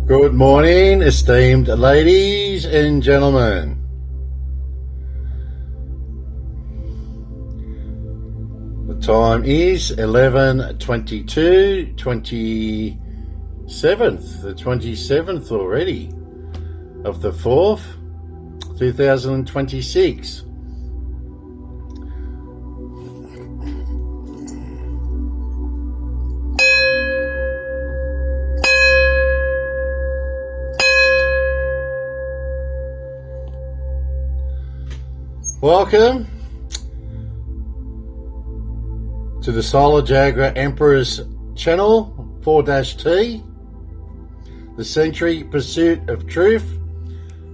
Good morning, esteemed ladies and gentlemen. The time is 11:22, 27th, the 27th already of the 4th, 2026. Welcome to the Sovereign Jaguar Emperor's channel 4-T, the century pursuit of truth,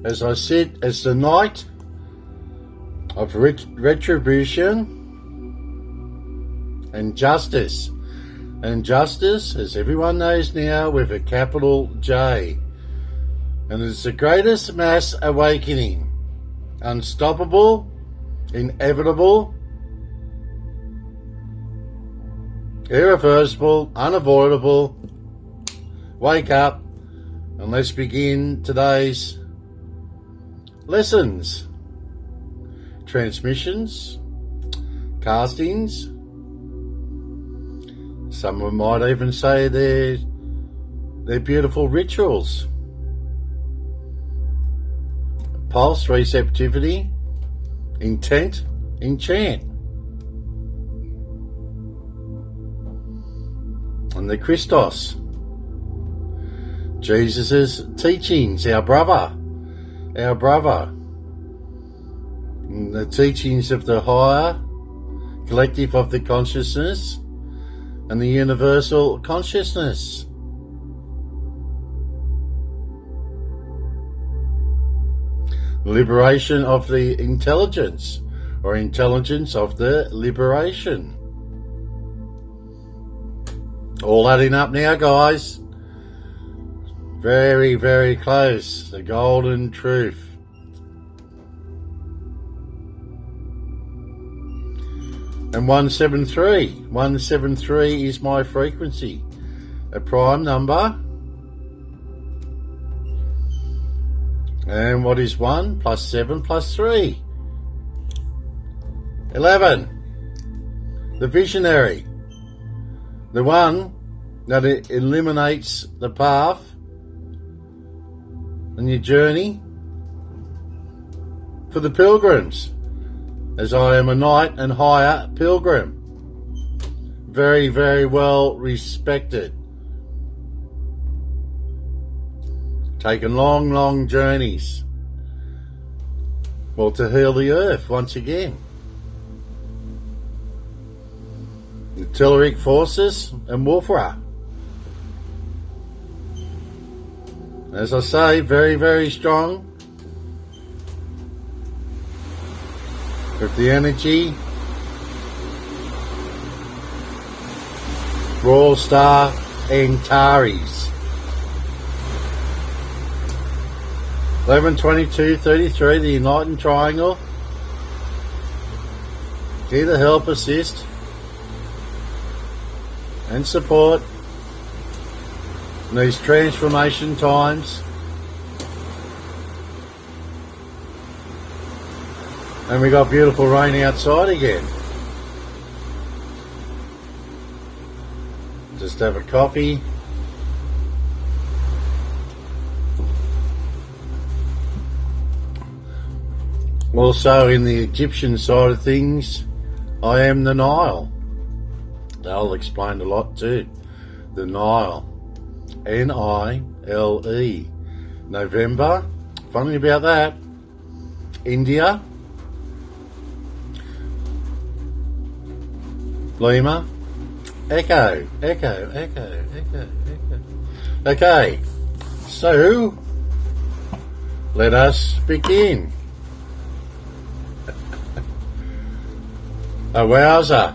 as I sit as the knight of retribution and justice. And justice, as everyone knows now, with a capital J. And it's the greatest mass awakening, unstoppable, inevitable, irreversible, unavoidable. Wake up and let's begin today's lessons, transmissions, castings. Someone might even say they're beautiful rituals, pulse receptivity, intent, enchant. And the Christos, Jesus' teachings, our brother, and the teachings of the higher collective of the consciousness and the universal consciousness. Liberation of the intelligence, or intelligence of the liberation. All adding up now, guys. Very, very close. The golden truth. And 173 is my frequency. A prime number. And what is 1 plus 7 plus 3? 11. The visionary. The one that it eliminates the path and your journey for the pilgrims, as I am a knight and higher pilgrim. Very, very well respected. Taken long, long journeys, well, to heal the earth once again. The Telluric forces and Wouivre. As I say, very, very strong with the energy. Royal Star Antares. 11:22:33, the Enlightened Triangle. Here to help, assist, and support in these transformation times. And we got beautiful rain outside again. Just have a coffee. Also, in the Egyptian side of things, I am the Nile. They'll explain a lot too. The Nile. Nile. November. Funny about that. India. Lima. Echo. Okay. So, let us begin. A wowzer.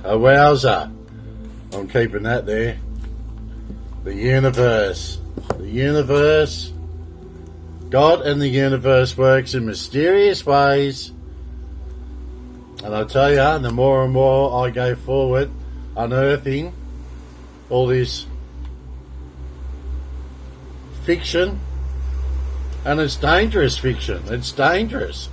I'm keeping that there. The universe. God and the universe works in mysterious ways. And I tell you, the more and more I go forward, unearthing all this fiction And it's dangerous fiction. It's dangerous.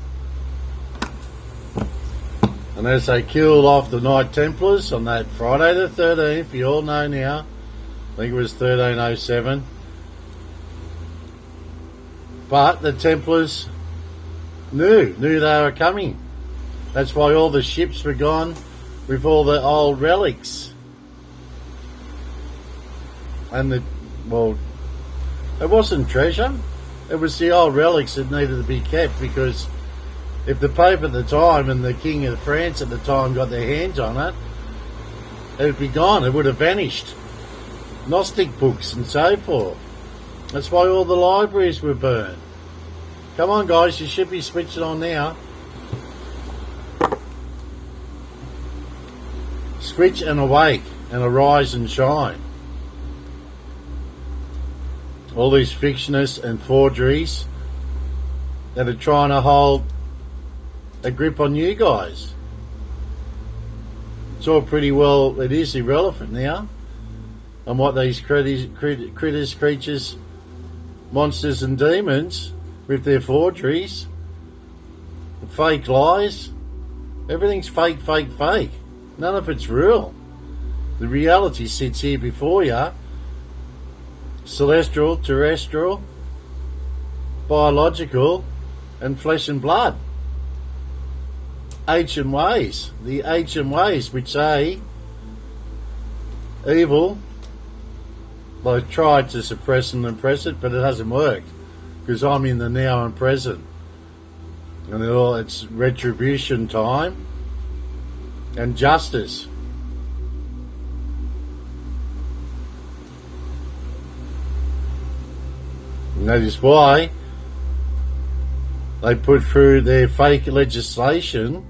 And as they killed off the Knight Templars on that Friday the 13th, you all know now, I think it was 1307. But the Templars knew they were coming. That's why all the ships were gone with all the old relics. And it wasn't treasure. It was the old relics that needed to be kept, because if the Pope at the time and the King of France at the time got their hands on it, it would be gone. It would have vanished. Gnostic books and so forth. That's why all the libraries were burned. Come on, guys, you should be switching on now. Switch and awake and arise and shine. All these fictionists and forgeries that are trying to hold a grip on you guys. It's all pretty well, it is irrelevant now on what these creatures, monsters and demons with their forgeries, fake lies. Everything's fake, fake, fake. None of it's real. The reality sits here before you. Celestial, terrestrial, biological, and flesh and blood. Ancient ways. The ancient ways which say evil. I've tried to suppress and impress it, but it hasn't worked, because I'm in the now and present. And it's retribution time and justice. And that is why they put through their fake legislation,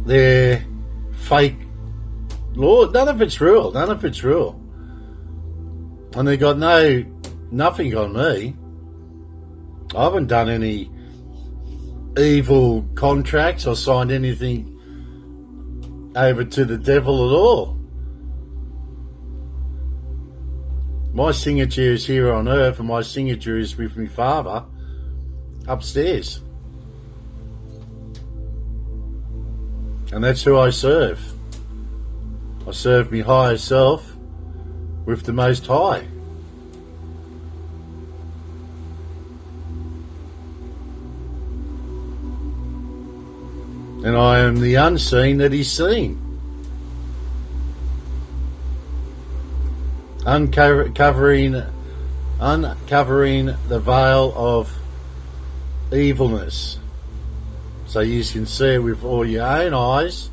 their fake law. None of it's real. None of it's real. And they got nothing on me. I haven't done any evil contracts or signed anything over to the devil at all. My signature is here on earth, and my signature is with my Father upstairs. And that's who I serve. I serve my higher self with the Most High. And I am the unseen that is seen. Uncovering the veil of evilness, so you can see it with all your own eyes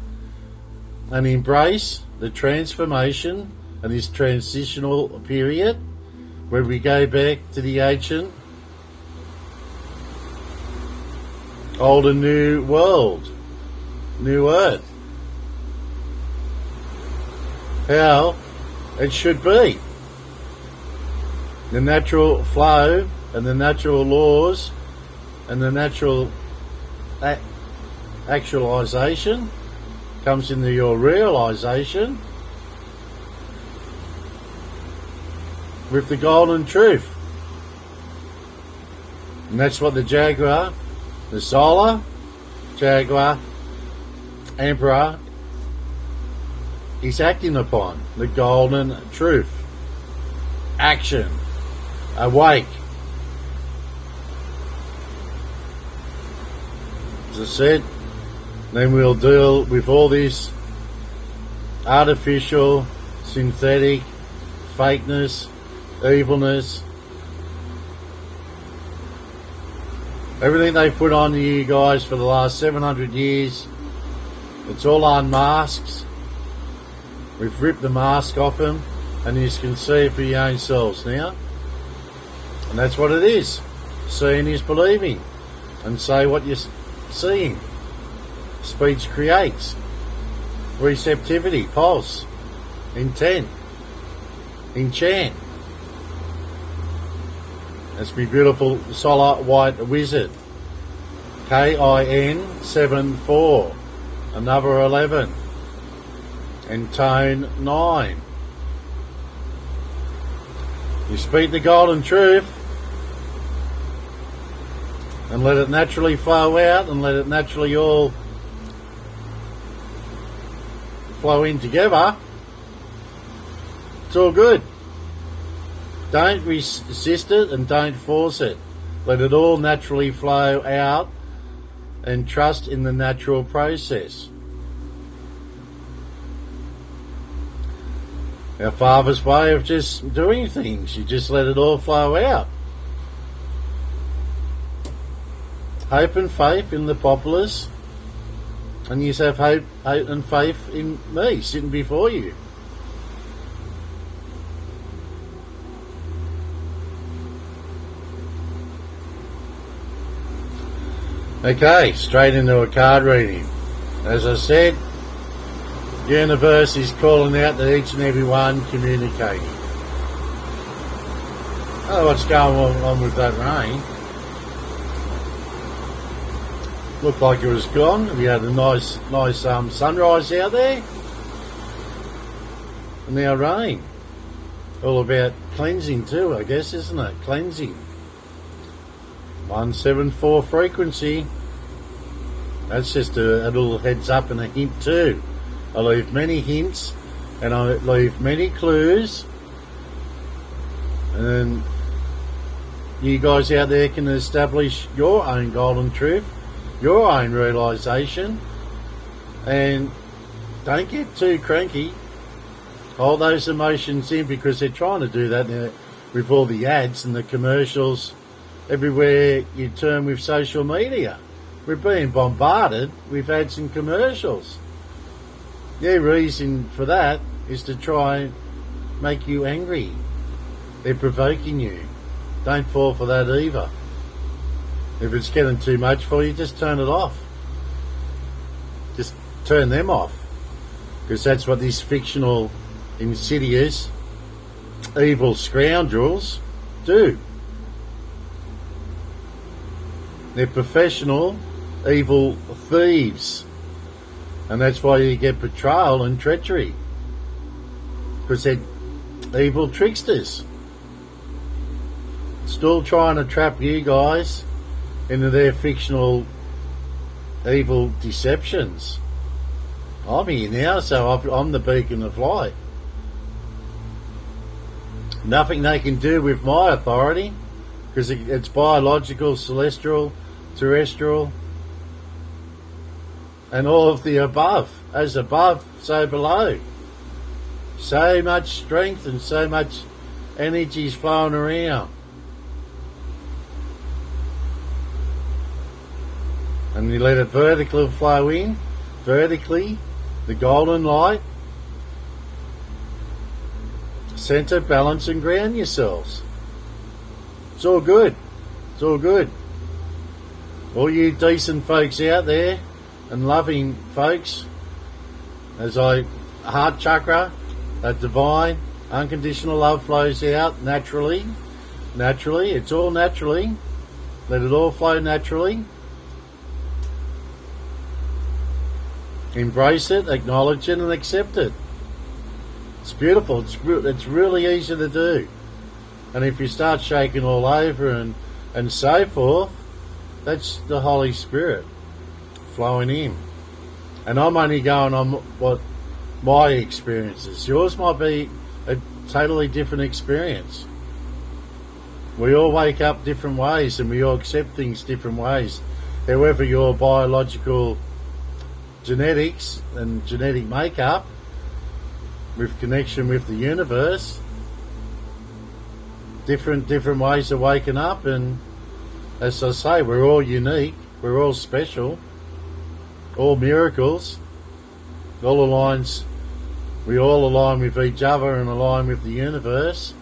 and embrace the transformation and this transitional period where we go back to the ancient old and new world, new earth, how it should be. The natural flow and the natural laws and the natural actualization comes into your realization with the golden truth. And that's what the Jaguar, the Solar Jaguar Emperor, is acting upon. The golden truth. Action. Awake. As I said, then we'll deal with all this artificial, synthetic, fakeness, evilness, everything they've put on you guys for the last 700 years. It's all unmasked. We've ripped the mask off them, and you can see it for your own selves now. And that's what it is. Seeing is believing. And say what you're seeing. Speech creates. Receptivity, pulse, intent, enchant. That's my beautiful solar white wizard. KIN 74. Another 11. And tone 9. You speak the golden truth and let it naturally flow out and let it naturally all flow in together. It's all good. Don't resist it and don't force it. Let it all naturally flow out and trust in the natural process. Our Father's way of just doing things. You just let it all flow out. Hope and faith in the populace, and you have hope and faith in me sitting before you. Okay, straight into a card reading. As I said, the universe is calling out to each and every one, communicating. Oh, what's going on with that rain? Looked like it was gone. We had a nice sunrise out there. And now rain. All about cleansing too, I guess, isn't it? Cleansing. 174 frequency. That's just a little heads up and a hint too. I leave many hints and I leave many clues, and you guys out there can establish your own golden truth, your own realisation, and don't get too cranky. Hold those emotions in, because they're trying to do that now with all the ads and the commercials everywhere you turn with social media. We're being bombarded with ads and commercials. The reason for that is to try and make you angry. They're provoking you. Don't fall for that either. If it's getting too much for you, just turn it off. Just turn them off. Because that's what these fictional, insidious, evil scoundrels do. They're professional, evil thieves. And that's why you get betrayal and treachery. Because they're evil tricksters. Still trying to trap you guys into their fictional evil deceptions. I'm here now, so I'm the beacon of light. Nothing they can do with my authority, because it's biological, celestial, terrestrial, and all of the above. As above, so below. So much strength and so much energy is flowing around. And you let it vertically flow in, vertically, the golden light. Center, balance and ground yourselves. It's all good. It's all good. All you decent folks out there and loving folks, as heart chakra, that divine, unconditional love flows out naturally. Naturally, it's all naturally. Let it all flow naturally. Embrace it, acknowledge it and accept it. It's beautiful. It's really easy to do. And if you start shaking all over and so forth, that's the Holy Spirit flowing in. And I'm only going on what my experience is. Yours might be a totally different experience. We all wake up different ways and we all accept things different ways. However, your biological genetics and genetic makeup, with connection with the universe, different ways of waking up. And as I say, we're all unique, we're all special, all miracles, all aligns. We all align with each other and align with the universe,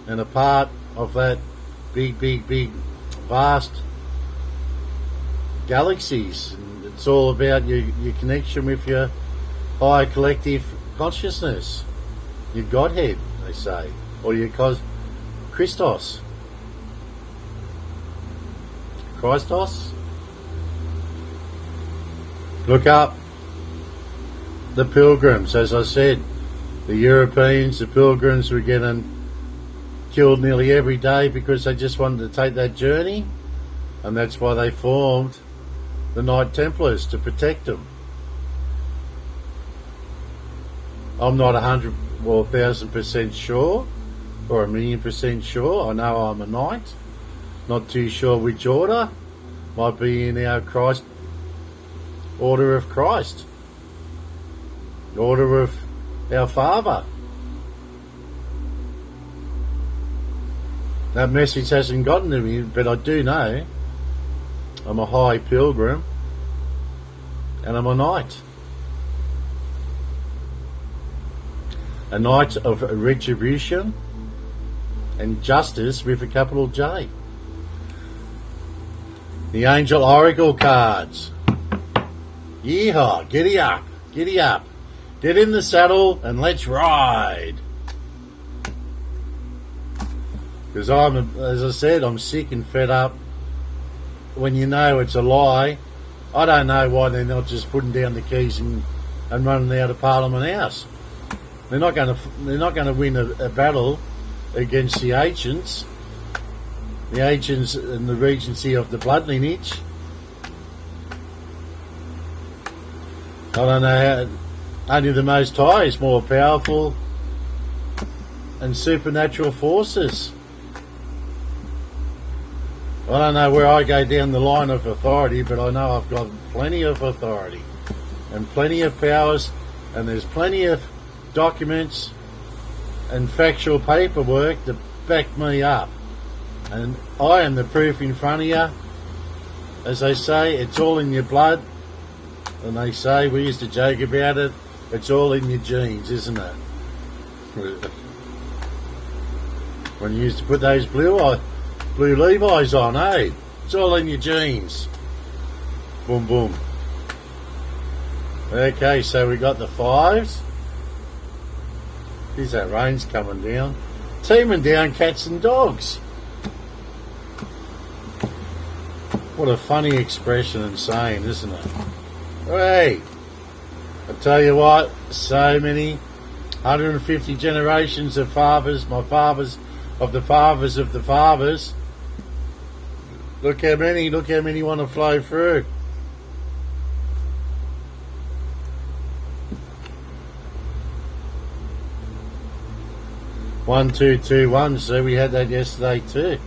and a part of that big vast galaxies. It's all about your connection with your higher collective consciousness, your Godhead, they say, or your Christos. Look up the pilgrims. As I said, the Europeans, the pilgrims were getting killed nearly every day because they just wanted to take that journey, and that's why they formed the Knight Templars, to protect them. I'm not 1,000% sure, or 1,000,000% sure. I know I'm a knight. Not too sure which order. Might be in our Christ, Order of Christ, Order of our Father. That message hasn't gotten to me, but I do know I'm a high pilgrim and I'm a knight. A knight of retribution and justice with a capital J. The Angel Oracle cards. Yeehaw, giddy up, giddy up. Get in the saddle and let's ride. Because as I said, I'm sick and fed up when you know it's a lie. I don't know why they're not just putting down the keys and running out of Parliament House. They're not going to win a battle against the ancients and the regency of the blood lineage. I don't know how. Only the Most High is more powerful, and supernatural forces. I don't know where I go down the line of authority, but I know I've got plenty of authority and plenty of powers, and there's plenty of documents and factual paperwork to back me up. And I am the proof in front of you. As they say, it's all in your blood. And they say, we used to joke about it, it's all in your genes, isn't it? When you used to put those blue Levi's on, eh? It's all in your genes. Boom, boom. Okay, so we got the fives. Geez, that rain's coming down. Teaming down cats and dogs. What a funny expression and saying, isn't it? Hey, I tell you what, so many, 150 generations of fathers, my fathers, of the fathers of the fathers. Look how many want to flow through. One, two, two, one. So we had that yesterday too.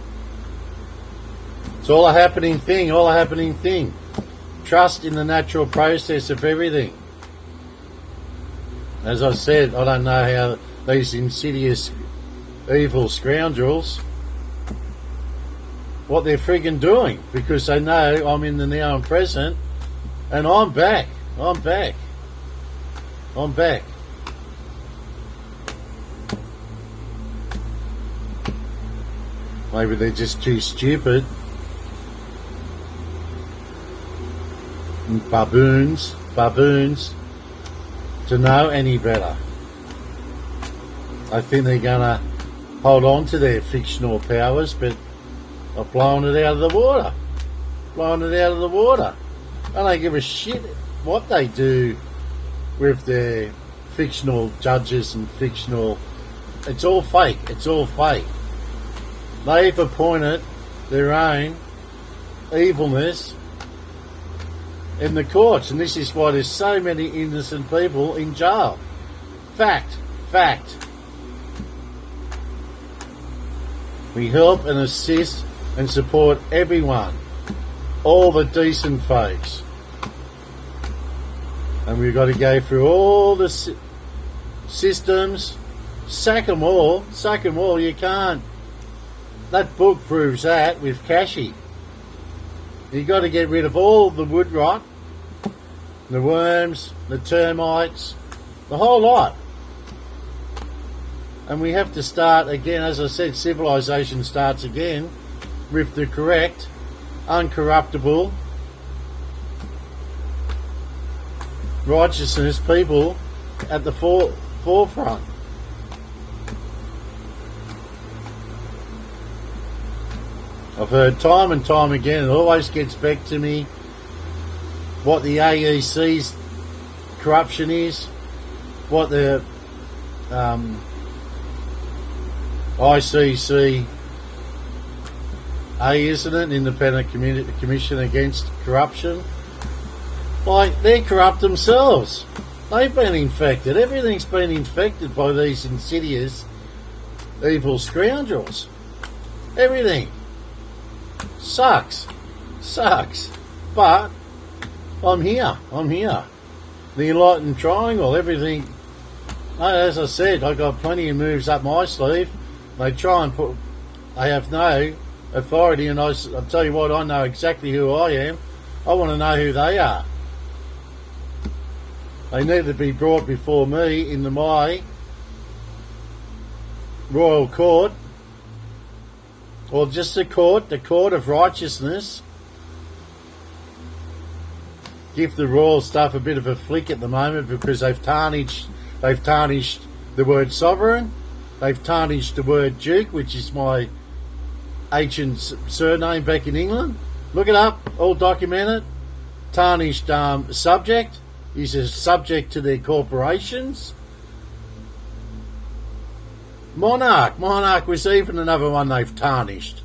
It's all a happening thing. Trust in the natural process of everything. As I said, I don't know how these insidious, evil scoundrels, what they're friggin' doing, because they know I'm in the now and present, and I'm back. Maybe they're just too stupid. And baboons to know any better. I think they're going to hold on to their fictional powers, but I've blown it out of the water. I don't give a shit what they do with their fictional judges and fictional... It's all fake. They've appointed their own evilness in the courts, and this is why there's so many innocent people in jail. Fact. We help and assist and support everyone, all the decent folks, and we've got to go through all the systems, sack them all. You can't. That book proves that with Kashi. You've got to get rid of all the wood rot, the worms, the termites, the whole lot. And we have to start again, as I said, civilization starts again with the correct, uncorruptible, righteousness people at the forefront. I've heard time and time again, it always gets back to me what the AEC's corruption is, what the ICCA, isn't it? Independent Commission Against Corruption. Like, they're corrupt themselves. They've been infected. Everything's been infected by these insidious, evil scoundrels. Everything. Sucks. But I'm here. The Enlightened Triangle, everything. As I said, I got plenty of moves up my sleeve. They try and put. They have no authority, and I'll tell you what, I know exactly who I am. I want to know who they are. They need to be brought before me into my royal court, or just the court of righteousness. Give the royal stuff a bit of a flick at the moment because they've tarnished the word sovereign. They've tarnished the word duke, which is my ancient surname back in England. Look it up, all documented. Tarnished subject. He's a subject to their corporations. Monarch was even another one they've tarnished.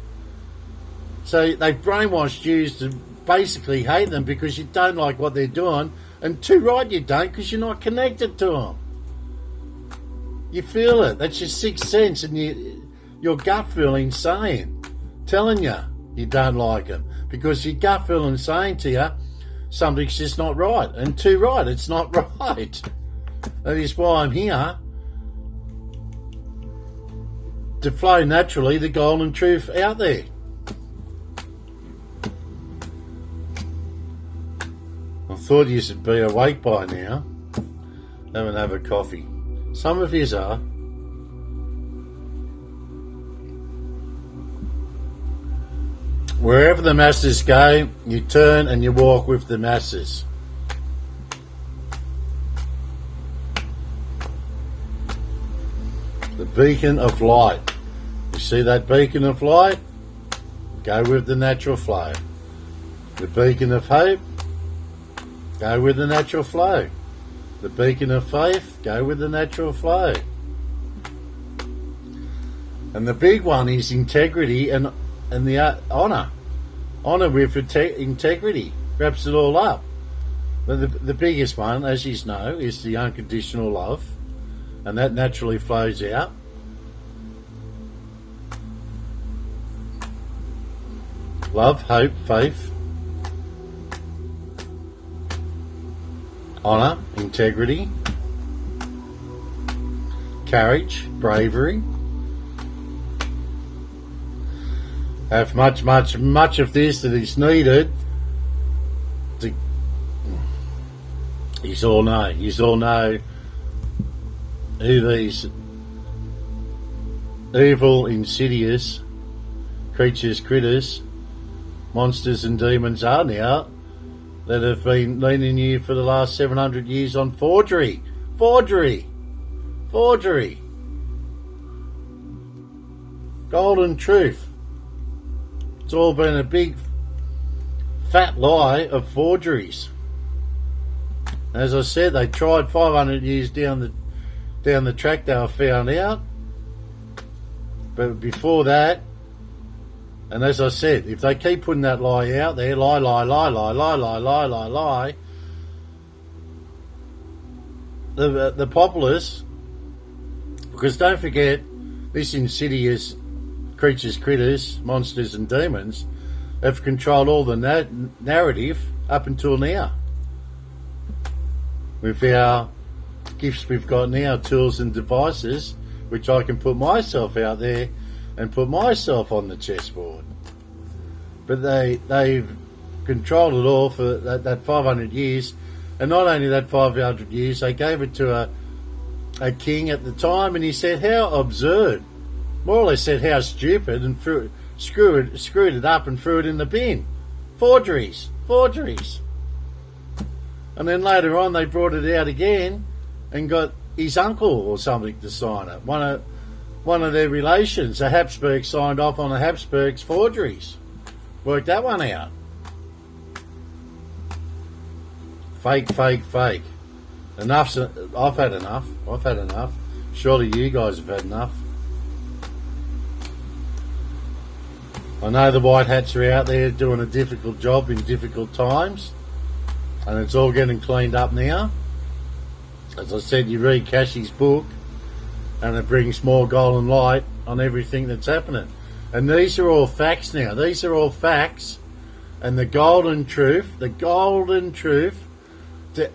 So they've brainwashed you to basically hate them because you don't like what they're doing, and too right you don't, because you're not connected to them. You feel it. That's your sixth sense, and your gut feeling telling you don't like them, because your gut feeling saying to you something's just not right, and too right, it's not right. That is why I'm here, to flow naturally the golden truth out there. I thought you should be awake by now. Have a coffee. Some of yous are. Wherever the masses go, you turn and you walk with the masses. The beacon of light. You see that beacon of light? Go with the natural flow. The beacon of hope? Go with the natural flow. The beacon of faith? Go with the natural flow. And the big one is integrity and the honour. Honour with integrity. Wraps it all up. But the biggest one, as you know, is the unconditional love. And that naturally flows out. Love, hope, faith, honour, integrity, courage, bravery. Have much of this that is needed to. You all know who these evil, insidious critters, monsters and demons are now, that have been leading you for the last 700 years on forgery. Golden truth. It's all been a big fat lie of forgeries. As I said, they tried 500 years down the track, they were found out. But before that, and as I said, if they keep putting that lie out there, lie, the populace, because don't forget, this insidious critters, monsters and demons have controlled all the narrative up until now. With our gifts we've got now, tools and devices, which I can put myself out there and put myself on the chessboard. But they've controlled it all for that 500 years, and not only that 500 years, they gave it to a king at the time, and he said, how absurd. More or less said, how stupid, and screwed it up and threw it in the bin. Forgeries. And then later on they brought it out again and got his uncle or something to sign it. One of their relations, the Habsburgs, signed off on the Habsburgs' forgeries. Worked that one out. Fake. Enough's. I've had enough. Surely you guys have had enough. I know the white hats are out there doing a difficult job in difficult times, and it's all getting cleaned up now. As I said, you read Cashy's book and it brings more golden light on everything that's happening. And these are all facts now. These are all facts, and the golden truth to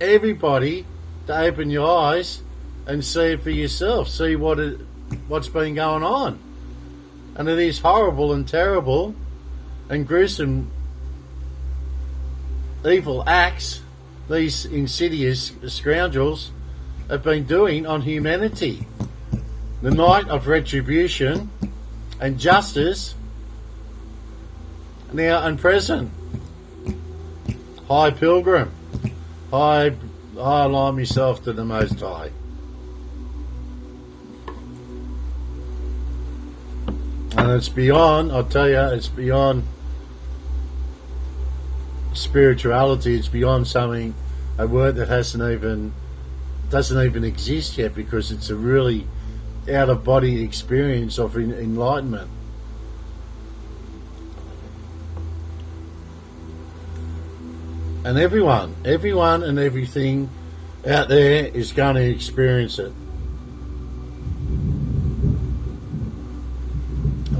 everybody, to open your eyes and see it for yourself. See what's been going on. And it is horrible and terrible and gruesome, evil acts these insidious scoundrels have been doing on humanity. The night of retribution and justice, now and present. High pilgrim, I align myself to the Most High. And it's beyond, I'll tell you, it's beyond spirituality. It's beyond something, a word that doesn't even exist yet, because it's a really out of body experience of enlightenment. And everyone and everything out there is going to experience it.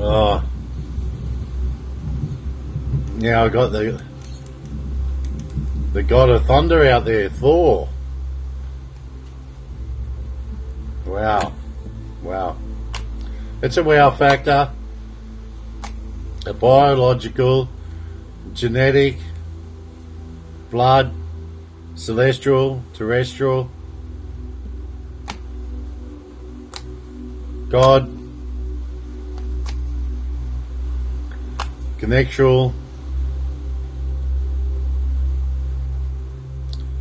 Oh, now I got the god of thunder out there, Thor. Wow. It's a wow factor. A biological, genetic, blood, celestial, terrestrial, God, connectual,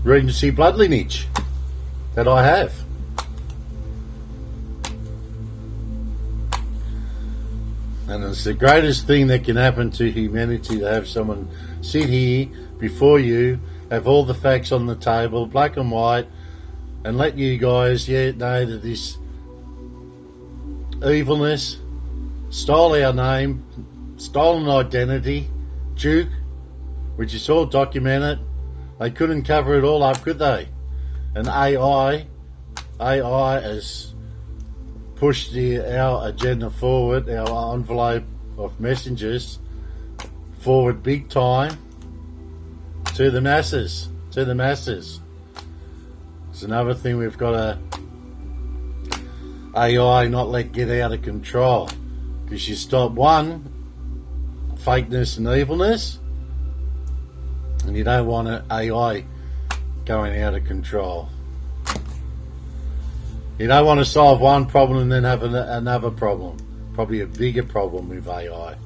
Regency blood lineage that I have. And it's the greatest thing that can happen to humanity, to have someone sit here before you, have all the facts on the table, black and white, and let you guys know that this evilness stole our name, stolen identity, Duke, which is all documented. They couldn't cover it all up, could they? And AI has pushed our agenda forward, our envelope of messengers forward big time to the masses. It's another thing we've got to AI not let get out of control, because you stop one, fakeness and evilness, and you don't want an AI going out of control. You don't want to solve one problem and then have another problem, probably a bigger problem with AI.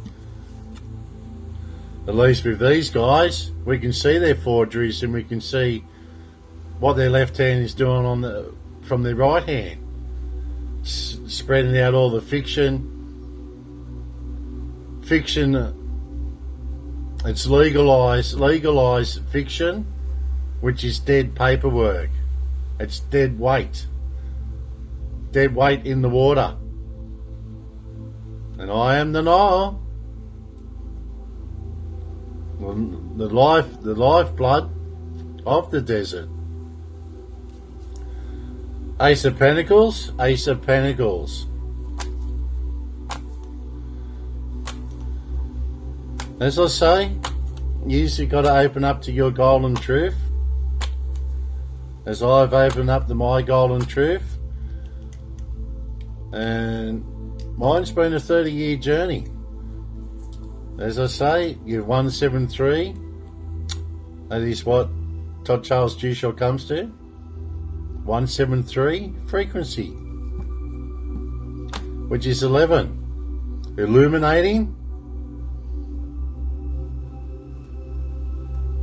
At least with these guys, we can see their forgeries, and we can see what their left hand is doing from their right hand, spreading out all the fiction. It's legalized fiction, which is dead paperwork. It's dead weight in the water. And I am the Nile, the lifeblood of the desert. Ace of Pentacles. As I say, you've got to open up to your golden truth, as I've opened up to my golden truth. And mine's been a 30-year journey. As I say, you're 173. That is what Todd Charles Dushaw comes to. 173 frequency, which is 11. Illuminating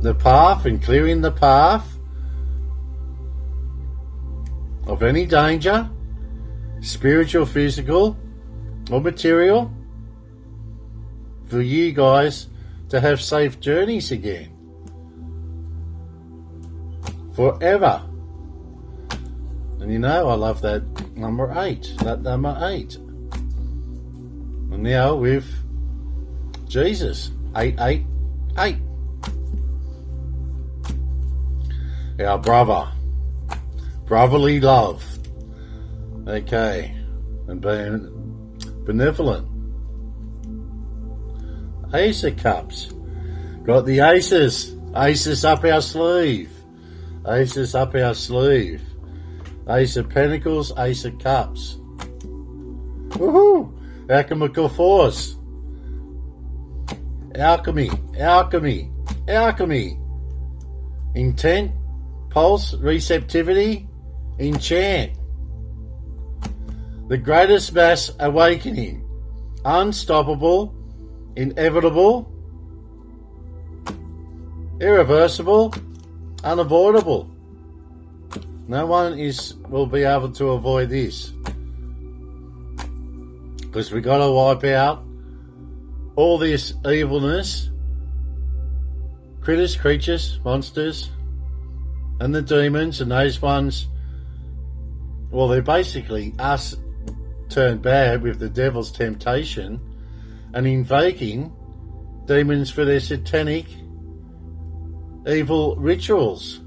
the path and clearing the path of any danger, spiritual, physical, or material, for you guys to have safe journeys again. Forever. And you know, I love that number 8. And now with Jesus. 888. Our brother. Brotherly love. Okay. And being benevolent. Ace of Cups. Got the aces. Aces up our sleeve. Aces up our sleeve. Ace of Pentacles, Ace of Cups. Woohoo! Alchemical force. Alchemy, alchemy, alchemy. Intent, pulse, receptivity, enchant. The greatest mass awakening. Unstoppable, inevitable, irreversible, unavoidable. No one will be able to avoid this. Because we got to wipe out all this evilness, critters, creatures, monsters, and the demons, and those ones, well, they're basically us turned bad with the devil's temptation and invoking demons for their satanic evil rituals.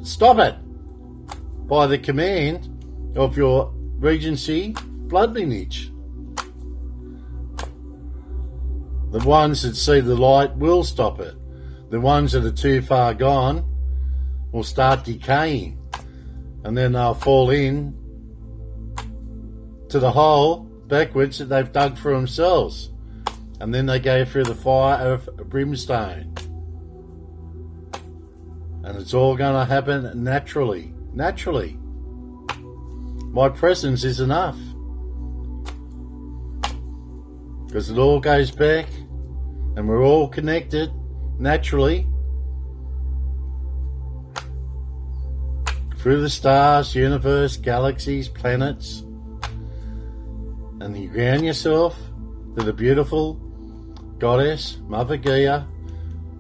Stop it by the command of your Regency blood lineage. The ones that see the light will stop it. The ones that are too far gone will start decaying, and then they'll fall in to the hole backwards that they've dug for themselves, and then they go through the fire of brimstone. And it's all going to happen naturally. Naturally. My presence is enough. Because it all goes back and we're all connected naturally through the stars, universe, galaxies, planets. And you ground yourself to the beautiful goddess, Mother Gaia,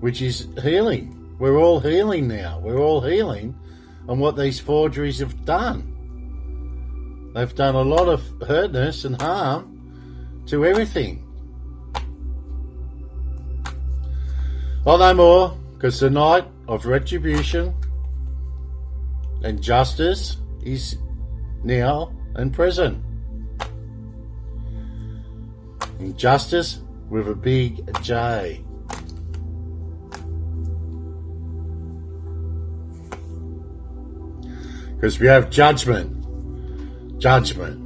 which is healing. We're all healing now. We're all healing on what these forgeries have done. They've done a lot of hurtness and harm to everything. Well, no more, because the night of retribution and justice is now and present. And justice with a big J. Because we have judgment. Judgment.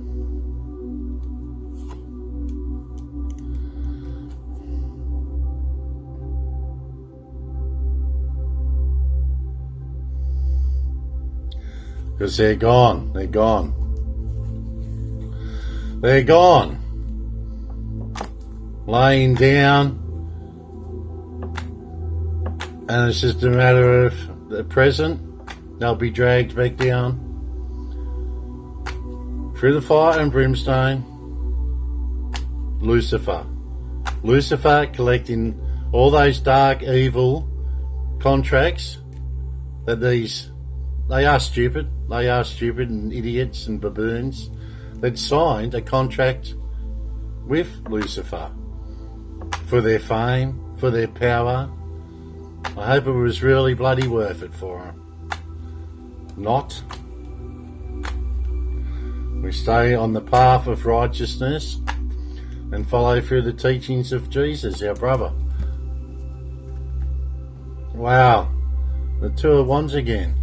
Because they're gone. They're gone. They're gone. Laying down. And it's just a matter of the present. They'll be dragged back down through the fire and brimstone. Lucifer. Lucifer collecting all those dark, evil contracts that they are stupid. They are stupid and idiots and baboons that signed a contract with Lucifer for their fame, for their power. I hope it was really bloody worth it for them. Not. We stay on the path of righteousness and follow through the teachings of Jesus, our brother. Wow, the Two of Wands again.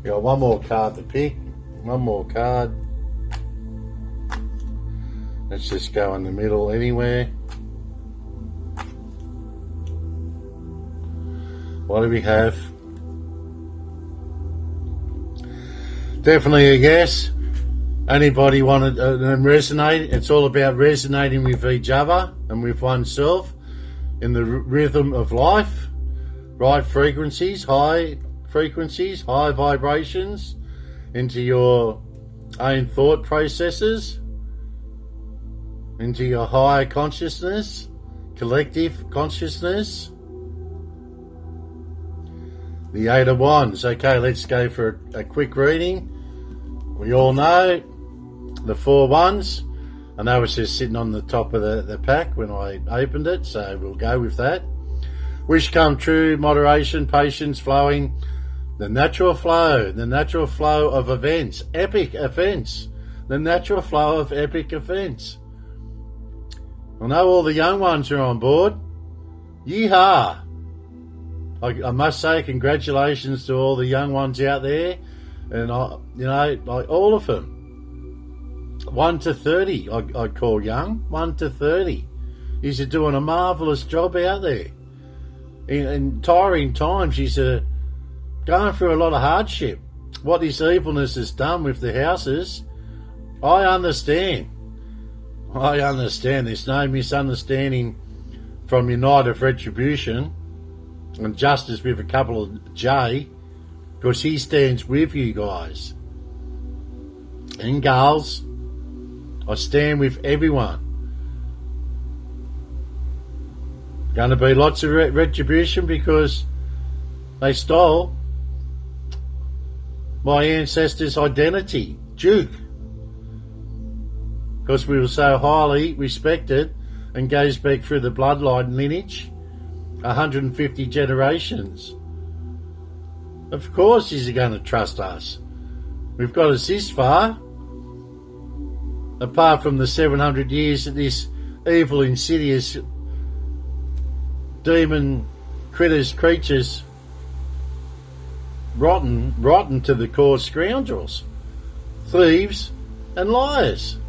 We got one more card to pick. One more card. Let's just go in the middle anywhere. What do we have? Definitely a yes. Anybody want to resonate? It's all about resonating with each other and with oneself in the rhythm of life. Right frequencies, high vibrations into your own thought processes, into your higher consciousness, collective consciousness. The Eight of Wands. Okay, let's go for a quick reading. We all know the Four Wands. I know it's just sitting on the top of the pack when I opened it, so we'll go with that. Wish come true, moderation, patience, flowing, the natural flow of events, epic events, the natural flow of epic events. I know all the young ones are on board. Yeehaw! I must say congratulations to all the young ones out there, and like all of them. 1 to 30, I call young. 1 to 30. He's doing a marvellous job out there. In tiring times, he's going through a lot of hardship. What this evilness has done with the houses, I understand. There's no misunderstanding from United Retribution and Justice with a couple of J, because he stands with you guys. And girls, I stand with everyone. Going to be lots of retribution because they stole my ancestors' identity, Duke, because we were so highly respected and goes back through the bloodline lineage, 150 generations. Of course he's going to trust us. We've got us this far, apart from the 700 years that this evil, insidious demon creatures, rotten to the core scoundrels, thieves and liars,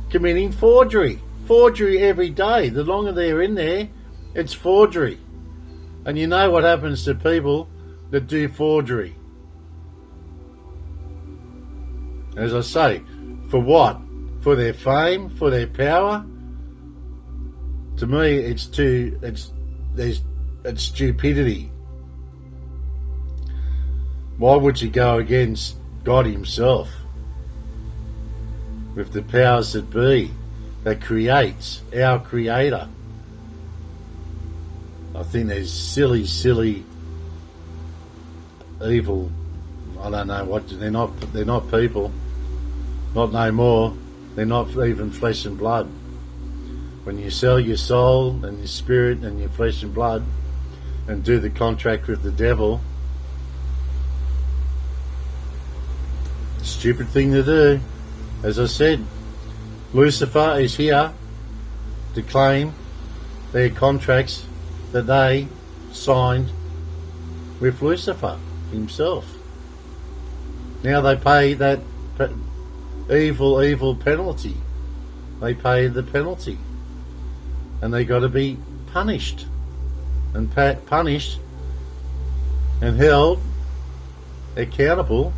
committing forgery every day. The longer they're in there, it's forgery. And you know what happens to people that do forgery. As I say, for what? For their fame, for their power? To me, it's stupidity. Why would you go against God himself with the powers that be, that creates, our creator? I think there's silly evil, I don't know what, they're not people, not no more. They're not even flesh and blood. When you sell your soul and your spirit and your flesh and blood and do the contract with the devil, stupid thing to do. As I said, Lucifer is here to claim their contracts that they signed with Lucifer himself. Now they pay that evil penalty. They pay the penalty. And they got to be punished. And punished and held accountable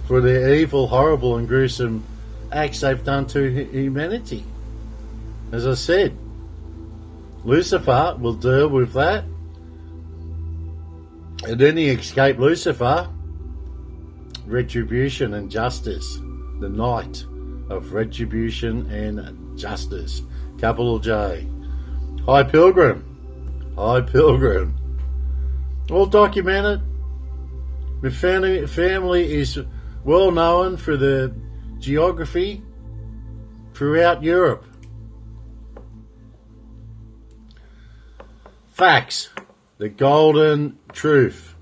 for their evil, horrible and gruesome acts they've done to humanity. As I said, Lucifer will deal with that. And any escape Lucifer, retribution and justice. The night of retribution and justice. Capital J. High Pilgrim. All documented. The family is well known for the geography throughout Europe. Facts. The golden truth.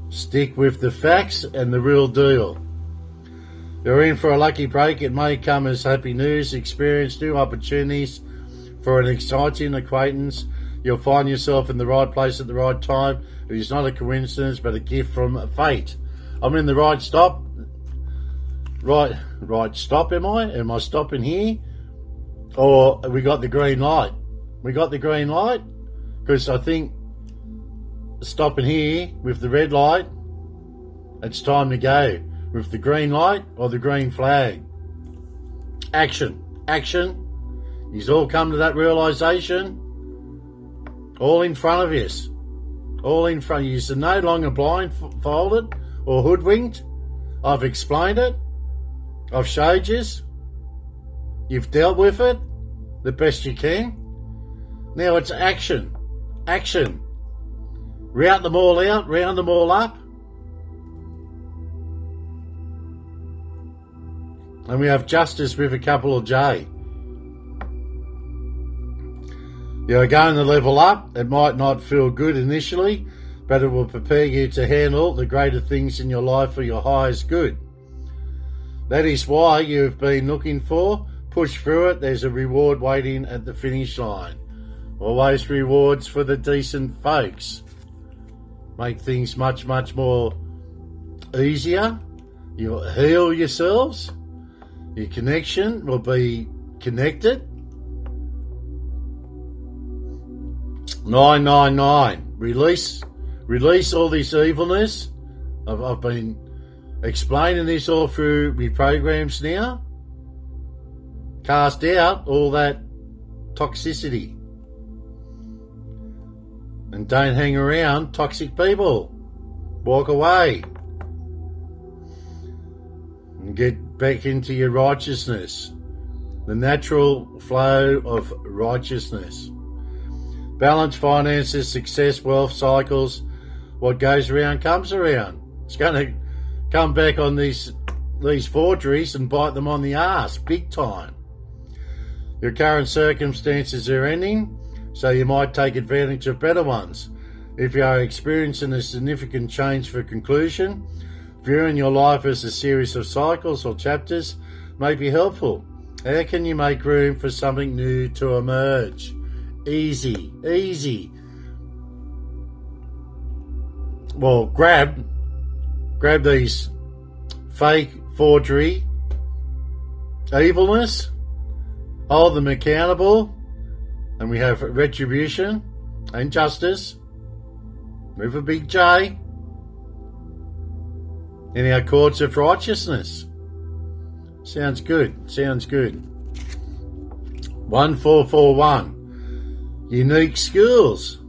Stick with the facts and the real deal. You're in for a lucky break. It may come as happy news, experience new opportunities for an exciting acquaintance. You'll find yourself in the right place at the right time. It is not a coincidence, but a gift from fate. I'm in the right stop. Right stop, am I? Am I stopping here? Or we got the green light? We got the green light? Because I think stopping here with the red light, it's time to go. With the green light or the green flag. Action. He's all come to that realisation. All in front of us. All in front of you. So no longer blindfolded or hoodwinked. I've explained it. I've showed you. You've dealt with it the best you can. Now it's action. Rout them all out, round them all up. And we have justice with a capital J. You're going to level up. It might not feel good initially, but it will prepare you to handle the greater things in your life for your highest good. That is why you've been looking for. Push through it. There's a reward waiting at the finish line. Always rewards for the decent folks. Make things much, much more easier. You'll heal yourselves. Your connection will be connected. 999. Release all this evilness. I've been explaining this all through my programs now. Cast out all that toxicity. And don't hang around toxic people. Walk away. And get back into your righteousness. The natural flow of righteousness. Balance, finances, success, wealth, cycles. What goes around comes around. It's going to come back on these forgeries and bite them on the arse, big time. Your current circumstances are ending, so you might take advantage of better ones. If you are experiencing a significant change for conclusion, viewing your life as a series of cycles or chapters may be helpful. How can you make room for something new to emerge? Easy. Well, grab these fake forgery evilness, hold them accountable, and we have retribution and justice with a big J in our courts of righteousness. Sounds good. 1441. Unique skills.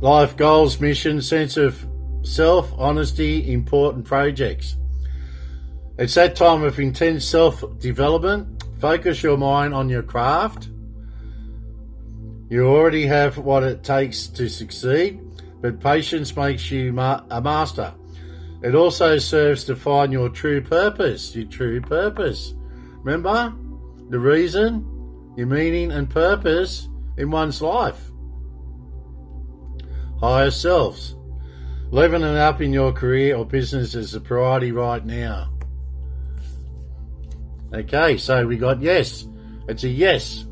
Life goals, mission, sense of self, honesty, important projects. It's that time of intense self-development. Focus your mind on your craft. You already have what it takes to succeed, but patience makes you a master. It also serves to find your true purpose. Remember? The reason, your meaning and purpose in one's life. Higher selves. Leveling up in your career or business is a priority right now. Okay, so we got yes. It's a yes.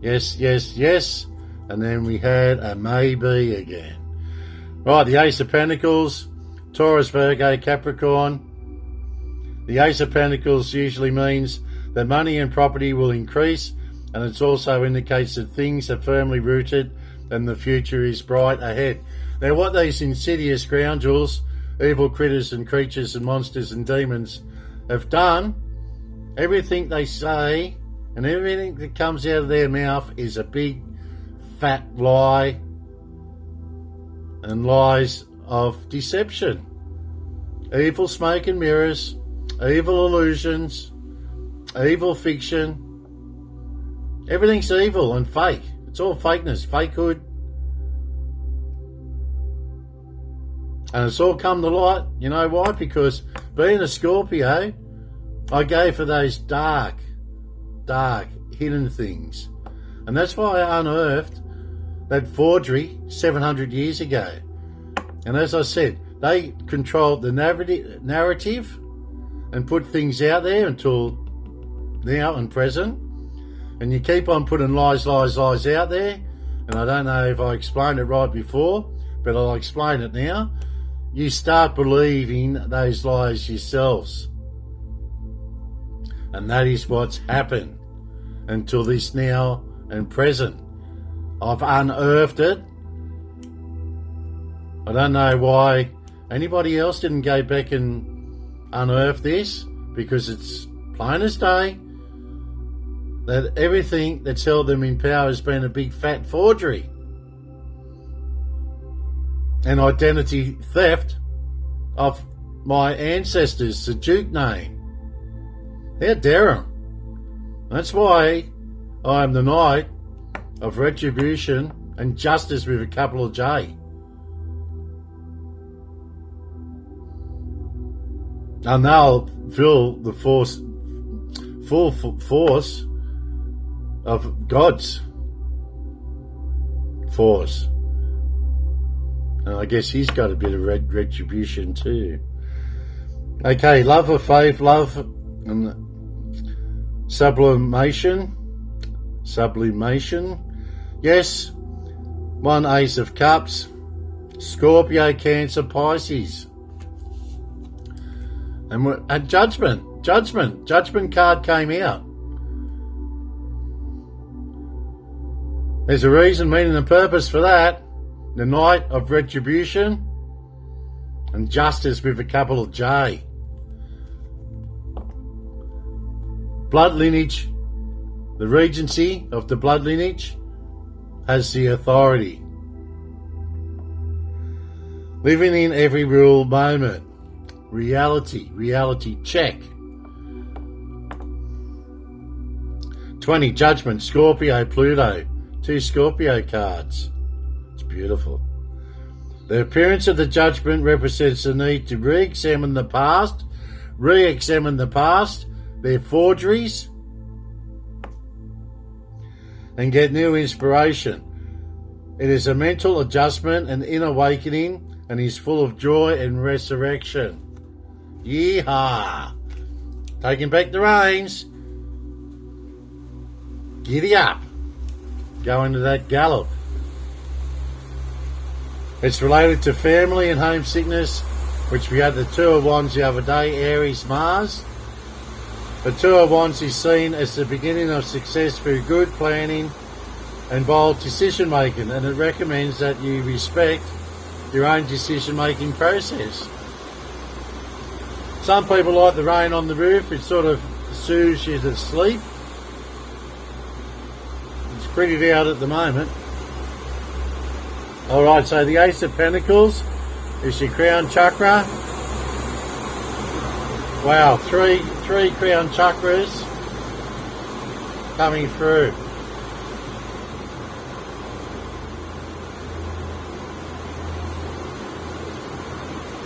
Yes. And then we had a maybe again. Right, the Ace of Pentacles, Taurus, Virgo, Capricorn. The Ace of Pentacles usually means that money and property will increase, and it also indicates that things are firmly rooted and the future is bright ahead. Now, what these insidious scoundrels, evil critters and creatures and monsters and demons have done, everything they say and everything that comes out of their mouth is a big fat lie and lies of deception. Evil smoke and mirrors, evil illusions, evil fiction. Everything's evil and fake. It's all fakeness, fakehood. And it's all come to light. You know why? Because being a Scorpio, I go for those dark, hidden things. And that's why I unearthed that forgery 700 years ago. And as I said, they controlled the narrative and put things out there until now and present. And you keep on putting lies out there. And I don't know if I explained it right before, but I'll explain it now. You start believing those lies yourselves. And that is what's happened until this now and present. I've unearthed it. I don't know why anybody else didn't go back and unearth this, because it's plain as day that everything that's held them in power has been a big fat forgery and identity theft of my ancestors, the Duke name. How dare them? That's why I am the Knight of Retribution and Justice with a capital J. And they'll feel the full force of God's force. And I guess he's got a bit of retribution too. Okay, love of faith, love and sublimation. Yes, one Ace of Cups, Scorpio, Cancer, Pisces. And Judgment card came out. There's a reason, meaning, and purpose for that. The Knight of Retribution and Justice with a capital J. Blood lineage, the regency of the blood lineage has the authority. Living in every real moment. Reality check. 20, Judgment, Scorpio, Pluto. 2 Scorpio cards. It's beautiful. The appearance of the Judgment represents the need to re-examine the past, their forgeries, and get new inspiration. It is a mental adjustment and inner awakening, and is full of joy and resurrection. Yeehaw! Taking back the reins. Giddy up. Go into that gallop. It's related to family and homesickness, which we had the Two of Wands the other day, Aries, Mars. The Two of Wands is seen as the beginning of success through good planning and bold decision making, and it recommends that you respect your own decision making process. Some people like the rain on the roof. It sort of soothes you to sleep. It's pretty out at the moment. Alright, so the Ace of Pentacles is your crown chakra. Wow, three crown chakras coming through.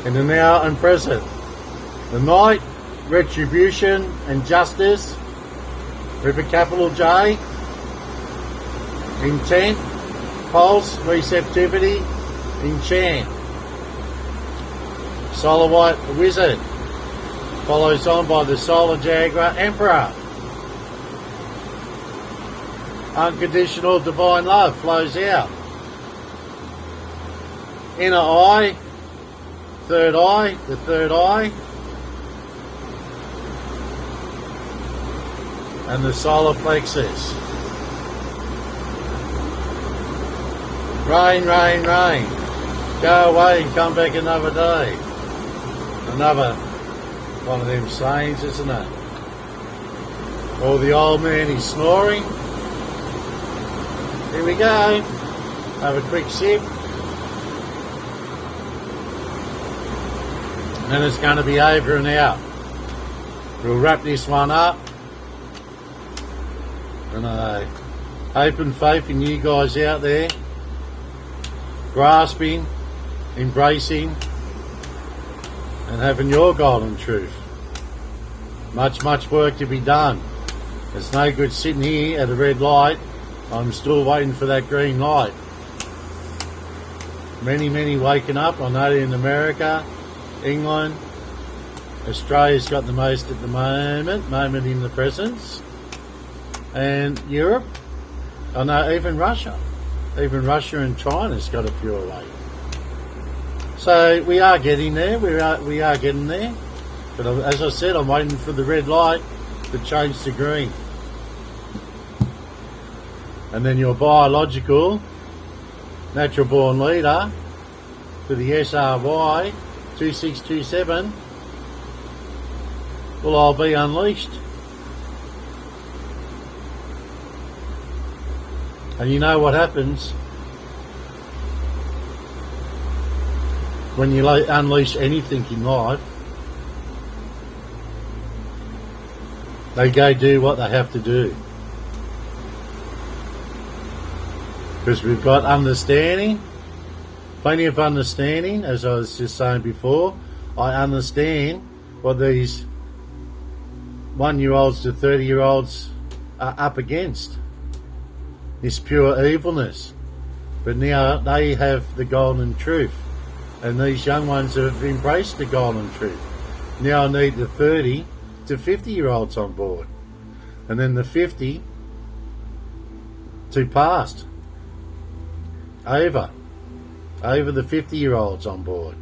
In the now and present. The Knight, Retribution and Justice with a capital J. Intent, Pulse, Receptivity, Enchant. Solar White Wizard follows on by the Sovereign Jaguar Emperor. Unconditional divine love flows out. Inner eye, third eye, the third eye, and the solar plexus. Rain, rain, rain. Go away and come back another day. Another one of them sayings, isn't it? Or the old man is snoring. Here we go. Have a quick sip. And it's going to be over and out. We'll wrap this one up. And I hope and faith in you guys out there, grasping, embracing, and having your golden truth. Much work to be done. It's no good sitting here at a red light. I'm still waiting for that green light. Many waking up. I know in America, England, Australia's got the most at the moment in the presence. And Europe, I know even Russia and China's got a few awake. So we are getting there, we are getting there. But as I said, I'm waiting for the red light to change to green. And then your biological, natural born leader for the SRY 2627 will all be unleashed. And you know what happens when you unleash anything in life? They go do what they have to do. Because we've got understanding, plenty of understanding, as I was just saying before. I understand what these 1-year-olds to 30-year-olds are up against. This pure evilness. But now they have the golden truth. And these young ones have embraced the golden truth. Now I need the 30 to 50-year-olds on board. And then the 50 to past. Over the 50-year-olds on board.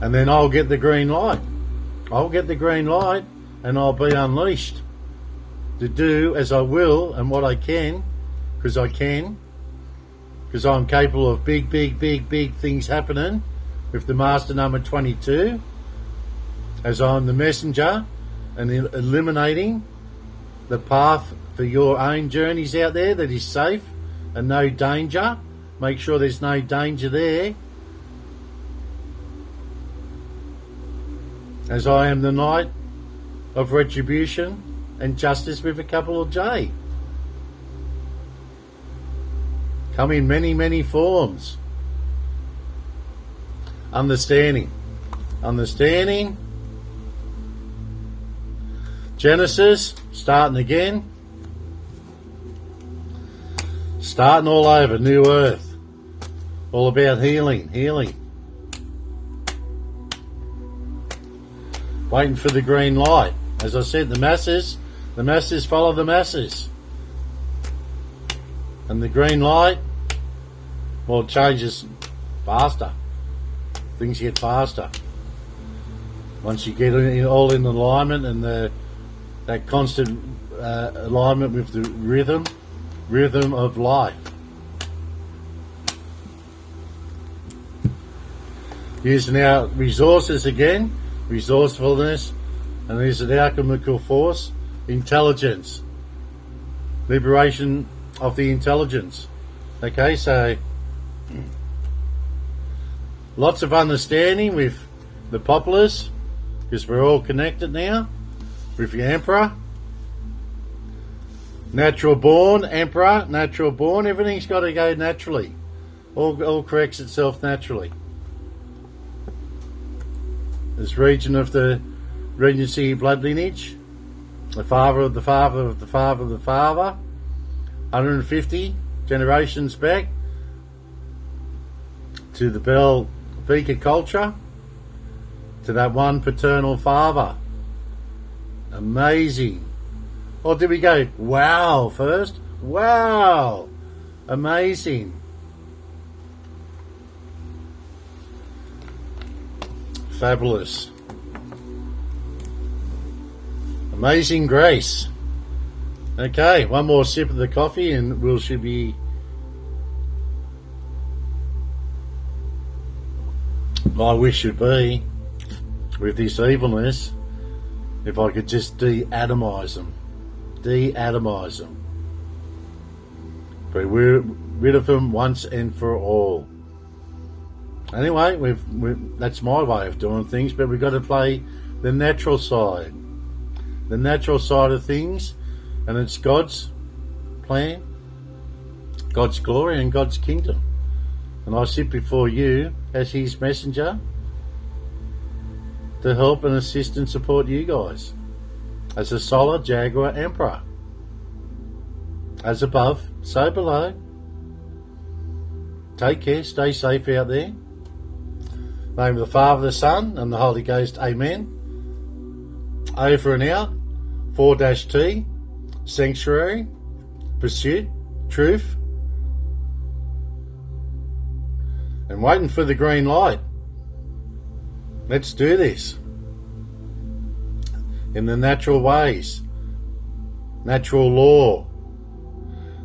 And then I'll get the green light. I'll get the green light and I'll be unleashed to do as I will and what I can, because I'm capable of big things happening with the master number 22, as I'm the messenger and eliminating the path for your own journeys out there that is safe and no danger. Make sure there's no danger there. As I am the knight of retribution and justice with a capital J. Come in many forms. Understanding. Genesis, starting again. Starting all over, new earth. All about healing. Waiting for the green light. As I said, the masses follow the masses. And the green light, well, it changes faster. Things get faster. Once you get all in alignment and that constant alignment with the rhythm of life. Using our resources again, resourcefulness, and there's an alchemical force, intelligence, liberation of the intelligence. Okay, so lots of understanding with the populace, because we're all connected now, with the emperor, natural born, emperor, natural born, everything's got to go naturally. All corrects itself naturally. This region of the Regency blood lineage, the father of the father of the father of the father, 150 generations back to the Bell Beaker culture, to that one paternal father. Amazing. Or did we go wow first? Wow. Amazing. Fabulous. Amazing grace. Okay, one more sip of the coffee and we should be my wish should be, with this evilness, if I could just de-atomize them. But we're rid of them once and for all. Anyway, that's my way of doing things, but we've got to play the natural side. The natural side of things, and it's God's plan, God's glory and God's kingdom. And I sit before you as His messenger to help and assist and support you guys as a Sovereign Jaguar Emperor. As above, so below. Take care, stay safe out there. In the name of the Father, the Son, and the Holy Ghost, amen. Over and out. 4-T, sanctuary, pursuit, truth, and waiting for the green light. Let's do this in the natural ways, natural law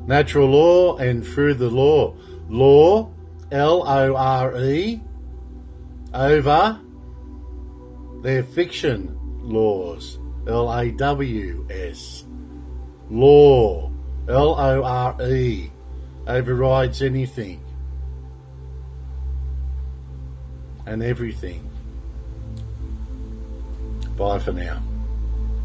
and through the law. Law, L-O-R-E, over their fiction laws. L-A-W-S. Law. L-O-R-E. Overrides anything and everything. Bye for now.